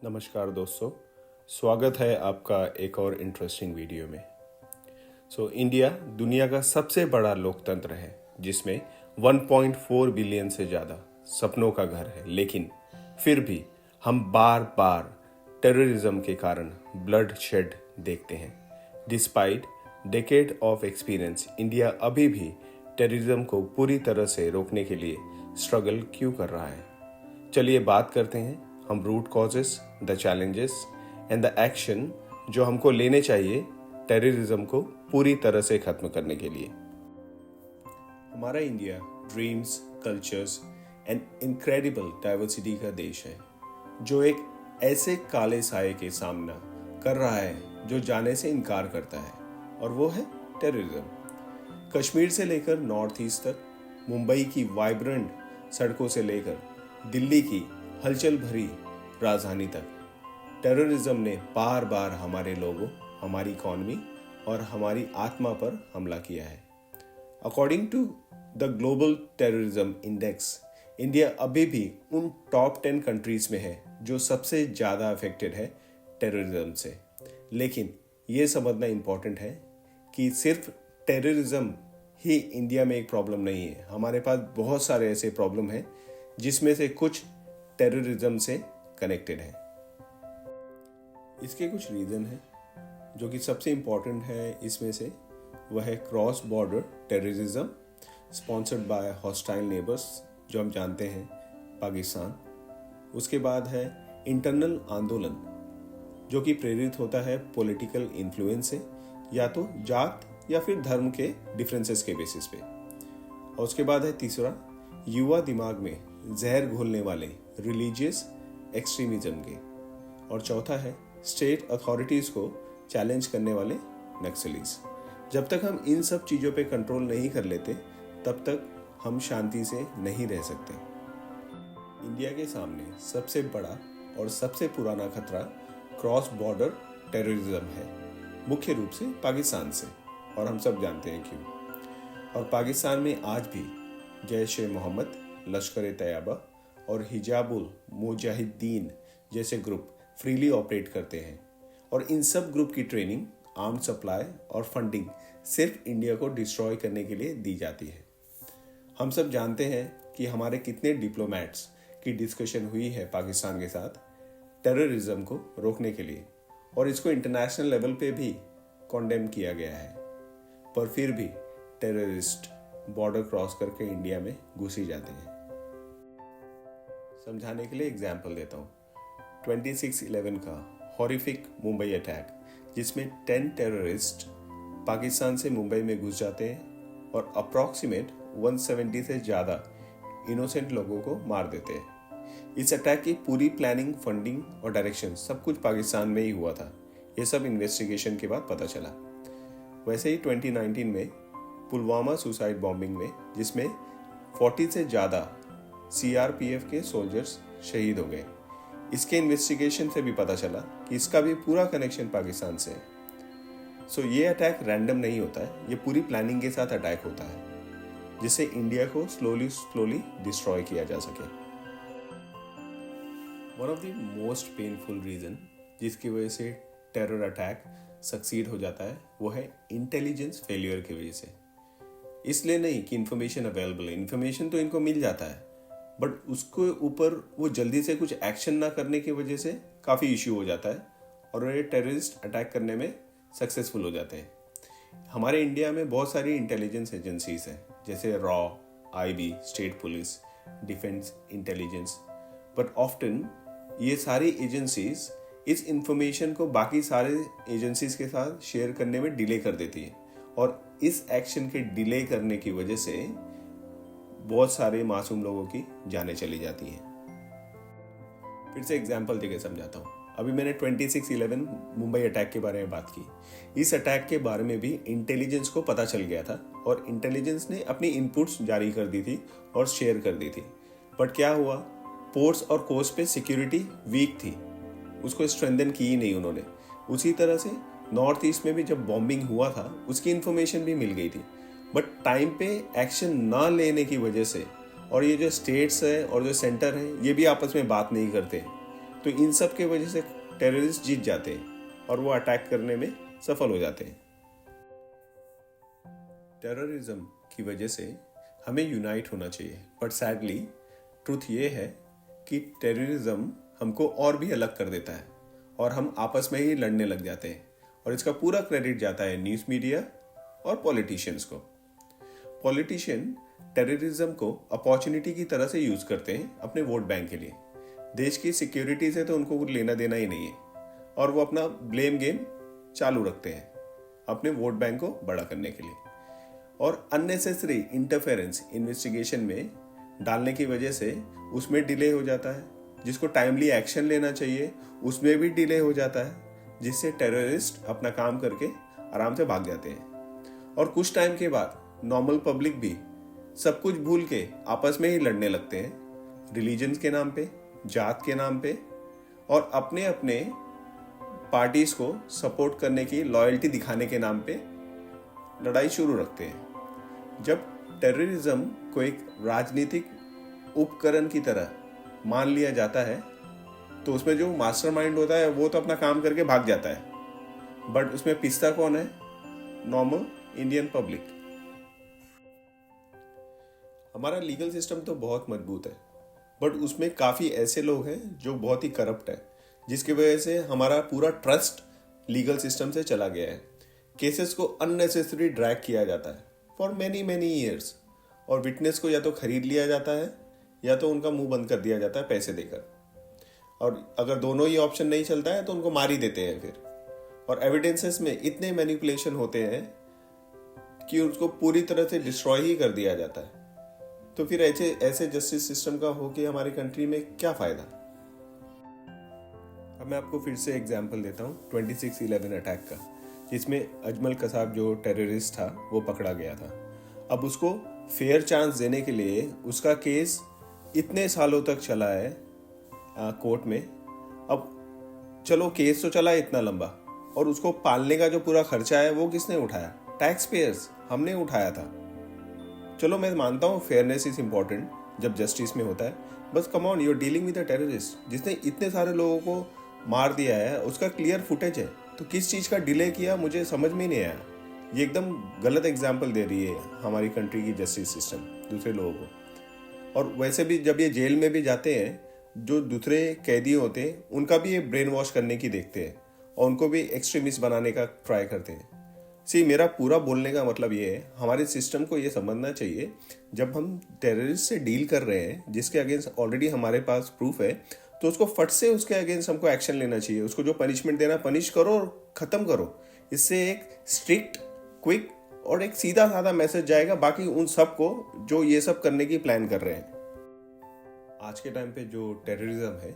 नमस्कार दोस्तों, स्वागत है आपका एक और इंटरेस्टिंग वीडियो में। इंडिया दुनिया का सबसे बड़ा लोकतंत्र है जिसमें 1.4 बिलियन से ज़्यादा सपनों का घर है, लेकिन फिर भी हम बार बार टेररिज्म के कारण ब्लड शेड देखते हैं। Despite decade of experience, India अभी भी टेररिज्म को पूरी तरह से रोकने के लिए स्ट्रगल क्यों कर रहा है। चलिए बात करते हैं हम root causes, the challenges and the action जो हमको लेने चाहिए टेररिज्म को पूरी तरह से खत्म करने के लिए। हमारा India dreams, cultures and incredible diversity का देश है जो एक ऐसे काले साए के सामना कर रहा है जो जाने से इनकार करता है, और वो है टेररिज्म। कश्मीर से लेकर नॉर्थ ईस्ट तक, मुंबई की वाइब्रेंट सड़कों से लेकर दिल्ली की हलचल भरी राजधानी तक, टेररिज्म ने बार बार हमारे लोगों, हमारी इकॉनमी और हमारी आत्मा पर हमला किया है। According to the global terrorism index, India अभी भी उन टॉप 10 कंट्रीज में है जो सबसे ज़्यादा अफेक्टेड है टेररिज्म से। लेकिन ये समझना इम्पॉर्टेंट है कि सिर्फ टेररिज्म ही इंडिया में एक प्रॉब्लम नहीं है। हमारे पास बहुत सारे ऐसे प्रॉब्लम हैं जिसमें से कुछ टेररिज्म से कनेक्टेड है। इसके कुछ रीज़न है जो कि सबसे इम्पॉर्टेंट है इसमें से, वह है cross border terrorism sponsored by hostile neighbours जो हम जानते हैं पाकिस्तान। उसके बाद है इंटरनल आंदोलन जो कि प्रेरित होता है पॉलिटिकल इन्फ्लुएंस से, या तो जात या फिर धर्म के डिफरेंसेस के बेसिस पे। और उसके बाद है तीसरा, युवा दिमाग में जहर घोलने वाले रिलीजियस एक्सट्रीमिज्म के। और चौथा है स्टेट अथॉरिटीज़ को चैलेंज करने वाले नक्सलीज। जब तक हम इन सब चीज़ों पे कंट्रोल नहीं कर लेते तब तक हम शांति से नहीं रह सकते। इंडिया के सामने सबसे बड़ा और सबसे पुराना खतरा क्रॉस बॉर्डर टेररिज्म है, मुख्य रूप से पाकिस्तान से, और हम सब जानते हैं क्यों। और पाकिस्तान में आज भी जैश-ए-मोहम्मद, लश्कर-ए-तैयबा और हिजाबुल मुजाहिदीन जैसे ग्रुप फ्रीली ऑपरेट करते हैं, और इन सब ग्रुप की ट्रेनिंग, आर्म सप्लाई और फंडिंग सिर्फ इंडिया को डिस्ट्रॉय करने के लिए दी जाती है। हम सब जानते हैं कि हमारे कितने डिप्लोमेट्स की डिस्कशन हुई है पाकिस्तान के साथ टेररिज्म को रोकने के लिए, और इसको इंटरनेशनल लेवल पे भी कॉन्डेम किया गया है, पर फिर भी टेररिस्ट बॉर्डर क्रॉस करके इंडिया में घुस ही जाते हैं। समझाने के लिए एग्जाम्पल देता हूँ। 26/11 का हॉरिफिक मुंबई अटैक, जिसमें 10 टेररिस्ट पाकिस्तान से मुंबई में घुस जाते हैं और अप्रॉक्सीमेट 170 से ज़्यादा इनोसेंट लोगों को मार देते हैं। इस अटैक की पूरी प्लानिंग, फंडिंग और डायरेक्शन सब कुछ पाकिस्तान में ही हुआ था। ये सब इन्वेस्टिगेशन के बाद पता चला। वैसे ही 2019 में पुलवामा सुसाइड बॉम्बिंग में, जिसमें 40 से ज़्यादा CRPF के सोल्जर्स शहीद हो गए, इसके इन्वेस्टिगेशन से भी पता चला कि इसका भी पूरा कनेक्शन पाकिस्तान से है। ये अटैक रैंडम नहीं होता है, ये पूरी प्लानिंग के साथ अटैक होता है जिससे इंडिया को स्लोली डिस्ट्रॉय किया जा सके। One of the most painful reason जिसकी वजह से टेरर अटैक सक्सीड हो जाता है वो है इंटेलिजेंस फेलियर की वजह से। इसलिए नहीं कि इंफॉर्मेशन अवेलेबल है, इंफॉर्मेशन तो इनको मिल जाता है, बट उसके ऊपर वो जल्दी से कुछ एक्शन ना करने की वजह से काफ़ी इश्यू हो जाता है और ये टेररिस्ट अटैक करने में सक्सेसफुल हो जाते हैं। हमारे इंडिया में बहुत सारी इंटेलिजेंस एजेंसीज हैं, जैसे raw, IB, state police, defence intelligence, but often ये सारी एजेंसीज इस इंफॉर्मेशन को बाकी सारे एजेंसीज के साथ शेयर करने में डिले कर देती है, और इस एक्शन के डिले करने की वजह से बहुत सारे मासूम लोगों की जानें चली जाती हैं। फिर से एग्जांपल देके समझाता हूँ। अभी मैंने 26/11 मुंबई अटैक के बारे में बात की। इस अटैक के बारे में भी इंटेलिजेंस को पता चल गया था और इंटेलिजेंस ने अपनी इनपुट्स जारी कर दी थी और शेयर कर दी थी। बट क्या हुआ, पोर्ट्स और कोस्ट पे सिक्योरिटी वीक थी, उसको स्ट्रेंथन की ही नहीं उन्होंने। उसी तरह से नॉर्थ ईस्ट में भी जब बॉम्बिंग हुआ था उसकी इन्फॉर्मेशन भी मिल गई थी, बट टाइम पे एक्शन ना लेने की वजह से, और ये जो स्टेट्स है और जो सेंटर है ये भी आपस में बात नहीं करते, तो इन सब के वजह से टेररिस्ट जीत जाते हैं और वो अटैक करने में सफल हो जाते हैं। टेररिज्म की वजह से हमें यूनाइट होना चाहिए, बट सैडली ट्रूथ ये है कि टेररिज्म हमको और भी अलग कर देता है और हम आपस में ही लड़ने लग जाते हैं, और इसका पूरा क्रेडिट जाता है न्यूज़ मीडिया और पॉलिटिशियंस को। पॉलिटिशियन टेररिज्म को अपॉर्चुनिटी की तरह से यूज करते हैं अपने वोट बैंक के लिए। देश की सिक्योरिटी से तो उनको कुछ लेना देना ही नहीं है, और वो अपना ब्लेम गेम चालू रखते हैं अपने वोट बैंक को बड़ा करने के लिए। और अननेसेसरी इंटरफेरेंस इन्वेस्टिगेशन में डालने की वजह से उसमें डिले हो जाता है, जिसको टाइमली एक्शन लेना चाहिए उसमें भी डिले हो जाता है, जिससे टेररिस्ट अपना काम करके आराम से भाग जाते हैं। और कुछ टाइम के बाद नॉर्मल पब्लिक भी सब कुछ भूल के आपस में ही लड़ने लगते हैं, रिलीजन के नाम पे, जात के नाम पे, और अपने अपने पार्टीज को सपोर्ट करने की लॉयल्टी दिखाने के नाम पे लड़ाई शुरू रखते हैं। जब टेररिज्म को एक राजनीतिक उपकरण की तरह मान लिया जाता है तो उसमें जो मास्टरमाइंड होता है वो तो अपना काम करके भाग जाता है, बट उसमें पिसता कौन है? Normal Indian public. हमारा लीगल सिस्टम तो बहुत मजबूत है, बट उसमें काफ़ी ऐसे लोग हैं जो बहुत ही करप्ट है, जिसकी वजह से हमारा पूरा ट्रस्ट लीगल सिस्टम से चला गया है। केसेस को अननेसेसरी ड्रैग किया जाता है फॉर मैनी मैनी ईयर्स, और विटनेस को या तो खरीद लिया जाता है या तो उनका मुंह बंद कर दिया जाता है पैसे देकर, और अगर दोनों ही ऑप्शन नहीं चलता है तो उनको मार ही देते हैं फिर। और एविडेंसेस में इतने मैनिपुलेशन होते हैं कि उसको पूरी तरह से डिस्ट्रॉय ही कर दिया जाता है। तो फिर ऐसे जस्टिस सिस्टम का हो के हमारी कंट्री में क्या फायदा? अब मैं आपको फिर से एग्जांपल देता हूँ 26/11 अटैक का, जिसमें अजमल कसाब जो टेररिस्ट था वो पकड़ा गया था। अब उसको फेयर चांस देने के लिए उसका केस इतने सालों तक चला है कोर्ट में। अब चलो केस तो चला इतना लंबा, और उसको पालने का जो पूरा खर्चा है वो किसने उठाया? टैक्स पेयर्स, हमने उठाया था। चलो मैं मानता हूँ फेयरनेस इज इम्पोर्टेंट जब जस्टिस में होता है, बस come on, you are dealing with a terrorist जिसने इतने सारे लोगों को मार दिया है, उसका क्लियर फुटेज है, तो किस चीज़ का डिले किया मुझे समझ में नहीं आया। ये एकदम गलत एग्जाम्पल दे रही है हमारी कंट्री की जस्टिस सिस्टम दूसरे लोगों को। और वैसे भी जब ये जेल में भी जाते हैं, जो दूसरे कैदी होते हैं उनका भी ये ब्रेन वॉश करने की देखते हैं और उनको भी एक्सट्रीमिस्ट बनाने का ट्राई करते हैं। मेरा पूरा बोलने का मतलब ये है, हमारे सिस्टम को ये समझना चाहिए, जब हम टेररिस्ट से डील कर रहे हैं जिसके अगेंस्ट ऑलरेडी हमारे पास प्रूफ है, तो उसको फट से उसके अगेंस्ट हमको एक्शन लेना चाहिए। उसको जो पनिशमेंट देना पनिश करो और ख़त्म करो। इससे एक स्ट्रिक्ट, क्विक और एक सीधा साधा मैसेज जाएगा बाकी उन सब को जो ये सब करने की प्लान कर रहे हैं। आज के टाइम पे जो टेररिज्म है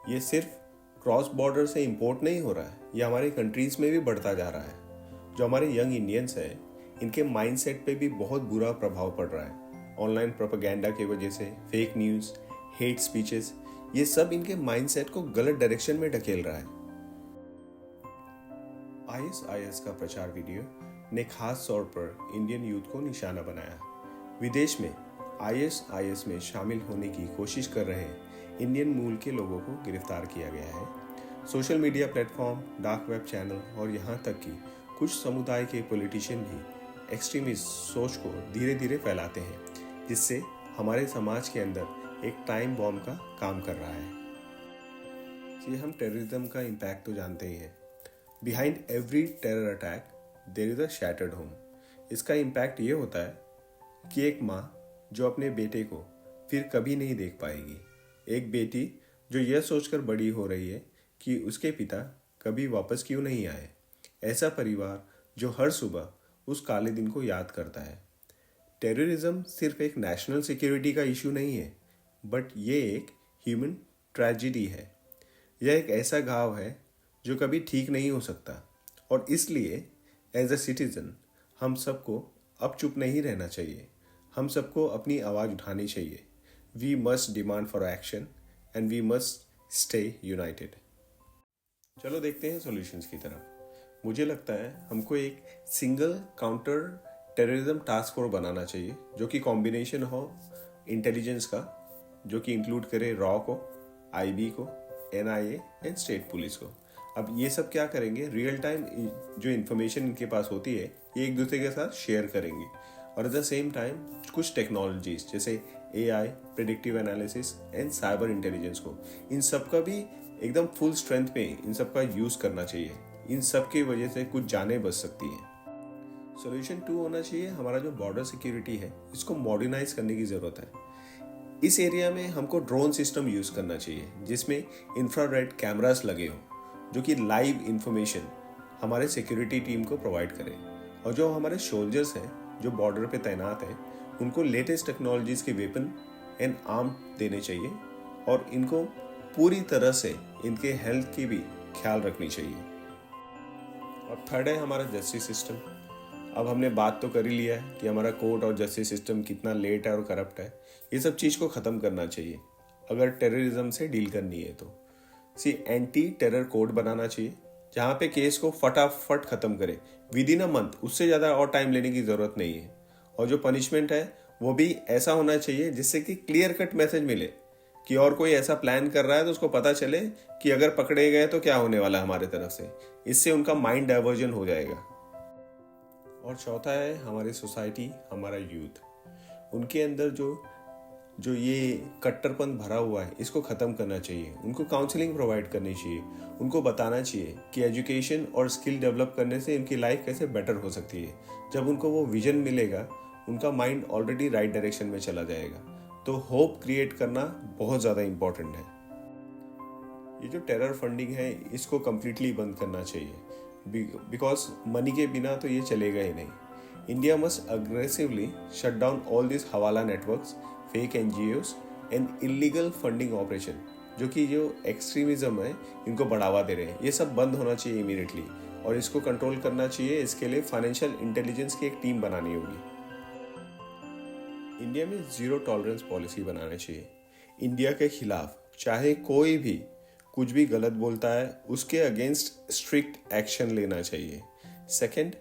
ये सिर्फ क्रॉस बॉर्डर से इंपोर्ट नहीं हो रहा है, ये हमारे कंट्रीज में भी बढ़ता जा रहा है। जो हमारे यंग इंडियंस हैं इनके माइंडसेट पे भी बहुत बुरा प्रभाव पड़ रहा है। ऑनलाइन प्रोपेगेंडा की वजह से फेक न्यूज़, हेट स्पीचेस, ये सब इनके माइंडसेट को गलत डायरेक्शन में ढकेल रहा है। ISIS का प्रचार वीडियो ने खास तौर पर इंडियन यूथ को निशाना बनाया। विदेश में ISIS में शामिल होने की कोशिश कर रहे इंडियन मूल के लोगों को गिरफ्तार किया गया है। Social media platform, dark web channel और यहाँ तक कि कुछ समुदाय के पॉलिटिशियन भी एक्सट्रीमिस्ट सोच को धीरे धीरे फैलाते हैं, जिससे हमारे समाज के अंदर एक टाइम बॉम्ब का काम कर रहा है। ये हम टेररिज्म का इम्पैक्ट तो जानते ही हैं। Behind every terror attack there is a shattered home. इसका इम्पैक्ट ये होता है कि एक माँ जो अपने बेटे को फिर कभी नहीं देख पाएगी, एक बेटी जो यह सोचकर बड़ी हो रही है कि उसके पिता कभी वापस क्यों नहीं आए, ऐसा परिवार जो हर सुबह उस काले दिन को याद करता है। टेररिज्म सिर्फ एक नेशनल सिक्योरिटी का इशू नहीं है, बट ये एक ह्यूमन ट्रेजिडी है। यह एक ऐसा घाव है जो कभी ठीक नहीं हो सकता, और इसलिए एज अ सिटीजन हम सबको अब चुप नहीं रहना चाहिए। हम सबको अपनी आवाज़ उठानी चाहिए। We must demand for action and we must stay united. चलो देखते हैं सॉल्यूशंस की तरफ। मुझे लगता है हमको एक single counter terrorism task force बनाना चाहिए, जो कि कॉम्बिनेशन हो इंटेलिजेंस का, जो कि इंक्लूड करे रॉ को, IB को, NIA एंड स्टेट पुलिस को। अब ये सब क्या करेंगे, रियल टाइम जो इन्फॉर्मेशन इनके पास होती है ये एक दूसरे के साथ शेयर करेंगे। और एट द सेम टाइम कुछ टेक्नोलॉजीज जैसे AI, predictive analysis and cyber intelligence को, इन सब का भी एकदम फुल स्ट्रेंथ पे इन सब का यूज करना चाहिए। इन सब की वजह से कुछ जानें बच सकती हैं। सोल्यूशन 2 होना चाहिए हमारा जो बॉर्डर सिक्योरिटी है इसको मॉडर्नाइज करने की ज़रूरत है। इस एरिया में हमको ड्रोन सिस्टम यूज़ करना चाहिए जिसमें इंफ्रारेड कैमरास लगे हों जो कि लाइव इंफॉर्मेशन हमारे सिक्योरिटी टीम को प्रोवाइड करें। और जो हमारे सोल्जर्स हैं जो बॉर्डर पे तैनात हैं उनको लेटेस्ट टेक्नोलॉजीज़ के वेपन एंड आर्म देने चाहिए और इनको पूरी तरह से इनके हेल्थ की भी ख्याल रखनी चाहिए। और थर्ड है हमारा जस्टिस सिस्टम। अब हमने बात तो कर ही लिया है कि हमारा कोर्ट और जस्टिस सिस्टम कितना लेट है और करप्ट है। ये सब चीज़ को ख़त्म करना चाहिए अगर टेररिज्म से डील करनी है तो। एंटी टेरर कोड बनाना चाहिए जहाँ पे केस को फटाफट ख़त्म करे विद इन अ मंथ, उससे ज़्यादा और टाइम लेने की ज़रूरत नहीं है। और जो पनिशमेंट है वो भी ऐसा होना चाहिए जिससे कि क्लियर कट मैसेज मिले कि और कोई ऐसा प्लान कर रहा है तो उसको पता चले कि अगर पकड़े गए तो क्या होने वाला है हमारे तरफ से। इससे उनका माइंड डाइवर्जन हो जाएगा। और चौथा है हमारी सोसाइटी, हमारा यूथ। उनके अंदर जो ये कट्टरपन भरा हुआ है इसको ख़त्म करना चाहिए। उनको काउंसलिंग प्रोवाइड करनी चाहिए। उनको बताना चाहिए कि एजुकेशन और स्किल डेवलप करने से इनकी लाइफ कैसे बेटर हो सकती है। जब उनको वो विजन मिलेगा उनका माइंड ऑलरेडी राइट डायरेक्शन में चला जाएगा। तो होप क्रिएट करना बहुत ज़्यादा इम्पॉर्टेंट है। ये जो टेरर फंडिंग है इसको कम्प्लीटली बंद करना चाहिए बिकॉज मनी के बिना तो ये चलेगा ही नहीं। India must aggressively shut down all this hawala networks, fake NGOs and illegal funding operation जो कि जो एक्सट्रीमिज्म है इनको बढ़ावा दे रहे हैं। ये सब बंद होना चाहिए इमीडिएटली और इसको कंट्रोल करना चाहिए। इसके लिए फाइनेंशियल इंटेलिजेंस की एक टीम बनानी होगी। इंडिया में ज़ीरो टॉलरेंस पॉलिसी बनाना चाहिए। इंडिया के खिलाफ चाहे कोई भी कुछ भी गलत बोलता है उसके अगेंस्ट स्ट्रिक्ट एक्शन लेना चाहिए। Second,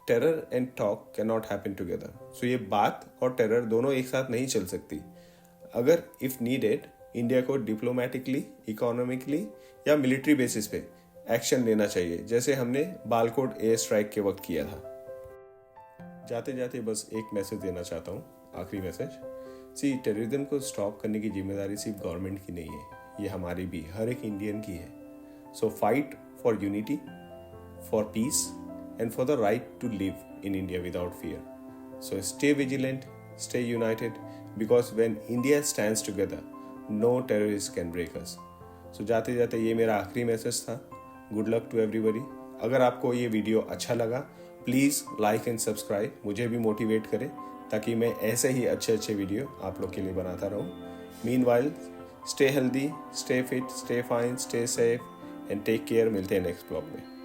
terror and talk can not happen together. So ये बात और टेरर दोनों एक साथ नहीं चल सकती। अगर इफ़ नीडेड इंडिया को डिप्लोमेटिकली, इकोनॉमिकली या मिलिट्री बेसिस पे एक्शन लेना चाहिए जैसे हमने बालकोट एयर स्ट्राइक के वक्त किया था। जाते जाते बस एक मैसेज देना चाहता हूँ, आखिरी मैसेज। टेररिज्म को स्टॉप करने की जिम्मेदारी सिर्फ गवर्नमेंट की नहीं है, ये हमारी भी, हर एक इंडियन की है। So fight for unity, for peace and for the right to live in India without fear. So stay vigilant, stay united, because when India stands together, no terrorist can break us. So जाते जाते ये मेरा आखिरी message था। Good luck to everybody. अगर आपको ये video अच्छा लगा प्लीज़ लाइक एंड सब्सक्राइब, मुझे भी मोटिवेट करें ताकि मैं ऐसे ही अच्छे वीडियो आप लोग के लिए बनाता रहूँ। Meanwhile stay healthy, stay fit, stay fine, stay safe and take care. मिलते हैं नेक्स्ट ब्लॉग में।